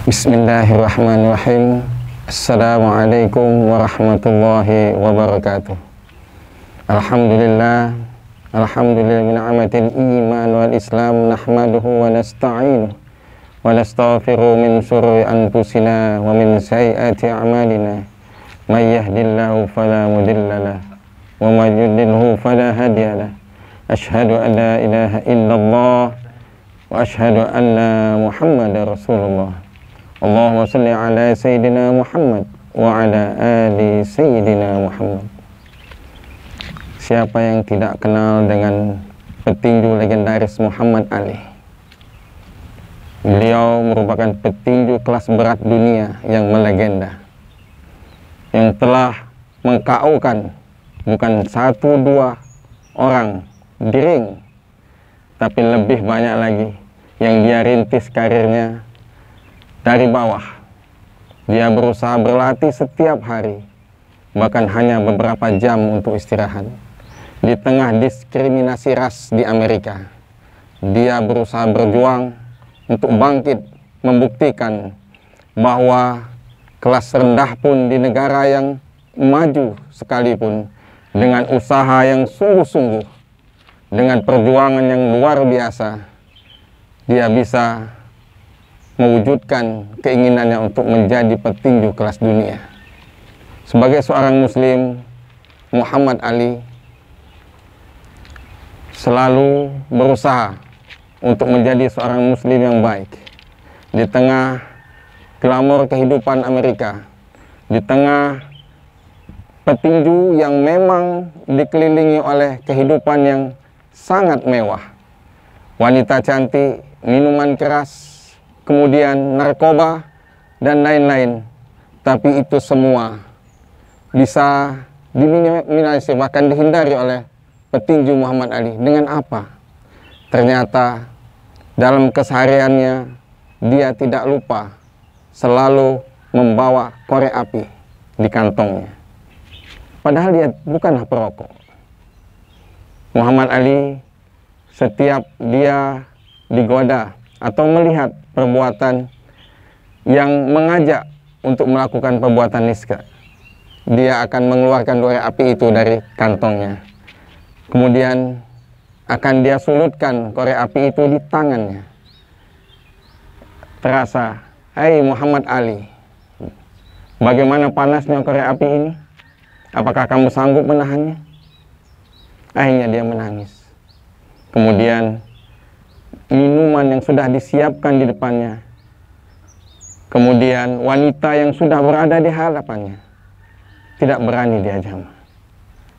Bismillahirrahmanirrahim. Assalamualaikum warahmatullahi wabarakatuh. Alhamdulillah min ni'matil iman wal islam nahmaduhu wa nasta'inuhu wa nastaghfiru min syururi anfusina wa min sayyiati a'malina. May yahdihillahu fala mudhillalah wa may yudlilhu fala hadiyalah. Asyhadu an la ilaha illallah wa asyhadu anna Muhammadar Rasulullah. Allahumma salli ala Sayyidina Muhammad wa ala ali Sayyidina Muhammad. Siapa yang tidak kenal dengan petinju legendaris Muhammad Ali? Beliau merupakan petinju kelas berat dunia yang melegenda, yang telah meng-KO-kan bukan 1-2 orang di ring, tapi lebih banyak lagi yang dia rintis karirnya dari bawah. Dia berusaha berlatih setiap hari, bahkan hanya beberapa jam untuk istirahat. Di tengah diskriminasi ras di Amerika, dia berusaha berjuang untuk bangkit, membuktikan bahwa kelas rendah pun di negara yang maju sekalipun, dengan usaha yang sungguh-sungguh, dengan perjuangan yang luar biasa, dia bisa mewujudkan keinginannya untuk menjadi petinju kelas dunia. Sebagai seorang muslim, Muhammad Ali selalu berusaha untuk menjadi seorang muslim yang baik. Di tengah glamor kehidupan Amerika, di tengah petinju yang memang dikelilingi oleh kehidupan yang sangat mewah, wanita cantik, minuman keras, kemudian narkoba, dan lain-lain. Tapi itu semua bisa diminimalisir, bahkan dihindari oleh petinju Muhammad Ali. Dengan apa? Ternyata dalam kesehariannya dia tidak lupa selalu membawa korek api di kantongnya. Padahal dia bukanlah perokok. Muhammad Ali, setiap dia digoda atau melihat perbuatan yang mengajak untuk melakukan perbuatan niska, dia akan mengeluarkan korek api itu dari kantongnya. Kemudian akan dia sulutkan korek api itu di tangannya. Terasa, hai Muhammad Ali, bagaimana panasnya korek api ini? Apakah kamu sanggup menahannya? Akhirnya dia menangis. Kemudian minuman yang sudah disiapkan di depannya, kemudian wanita yang sudah berada di hadapannya, tidak berani dia jamah.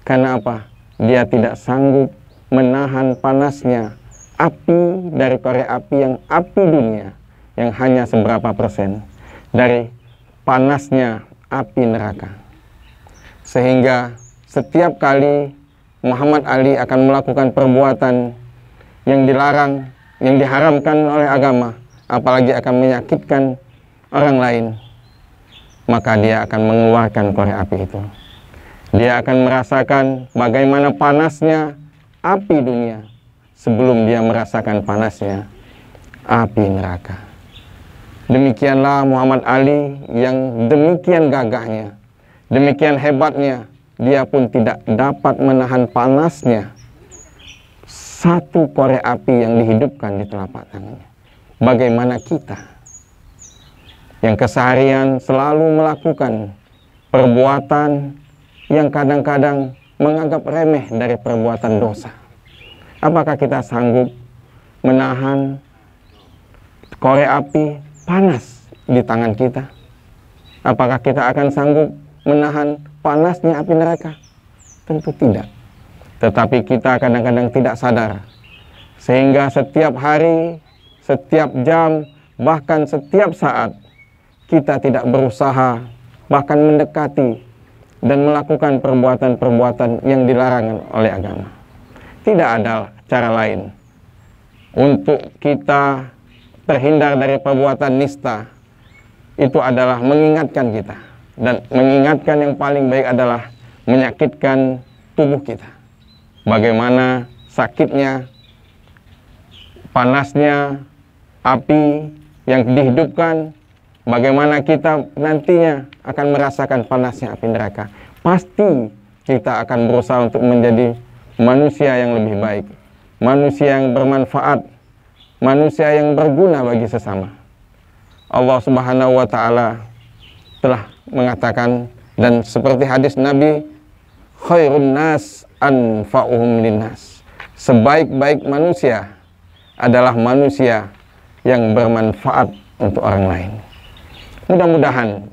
Karena apa? Dia tidak sanggup menahan panasnya api dari korek api yang api dunia, yang hanya seberapa persen dari panasnya api neraka. Sehingga setiap kali Muhammad Ali akan melakukan perbuatan yang dilarang, yang diharamkan oleh agama, apalagi akan menyakitkan orang lain, maka dia akan mengeluarkan korek api itu. Dia akan merasakan bagaimana panasnya api dunia sebelum dia merasakan panasnya api neraka. Demikianlah Muhammad Ali yang demikian gagahnya, demikian hebatnya, dia pun tidak dapat menahan panasnya satu korek api yang dihidupkan di telapak tangannya. Bagaimana kita yang keseharian selalu melakukan perbuatan yang kadang-kadang menganggap remeh dari perbuatan dosa? Apakah kita sanggup menahan korek api panas di tangan kita? Apakah kita akan sanggup menahan panasnya api neraka? Tentu tidak. Tetapi kita kadang-kadang tidak sadar, sehingga setiap hari, setiap jam, bahkan setiap saat kita tidak berusaha, bahkan mendekati dan melakukan perbuatan-perbuatan yang dilarang oleh agama. Tidak ada cara lain untuk kita terhindar dari perbuatan nista. Itu adalah mengingatkan kita, dan mengingatkan yang paling baik adalah menyakitkan tubuh kita. Bagaimana sakitnya, panasnya api yang dihidupkan bagaimana kita nantinya akan merasakan panasnya api neraka. Pasti kita akan berusaha untuk menjadi manusia yang lebih baik, manusia yang bermanfaat, manusia yang berguna bagi sesama. Allah Subhanahu wa Ta'ala telah mengatakan, dan seperti hadis Nabi, khairun nas anfa'uhum linnas, sebaik-baik manusia adalah manusia yang bermanfaat untuk orang lain. Mudah-mudahan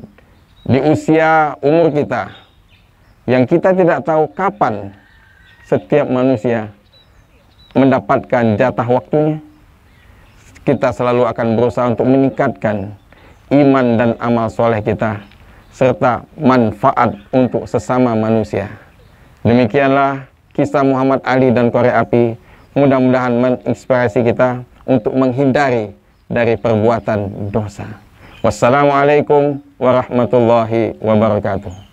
di usia umur kita yang kita tidak tahu kapan setiap manusia mendapatkan jatah waktunya, kita selalu akan berusaha untuk meningkatkan iman dan amal soleh kita, serta manfaat untuk sesama manusia. Demikianlah kisah Muhammad Ali dan korek api. Mudah-mudahan menginspirasi kita untuk menghindari dari perbuatan dosa. Wassalamualaikum warahmatullahi wabarakatuh.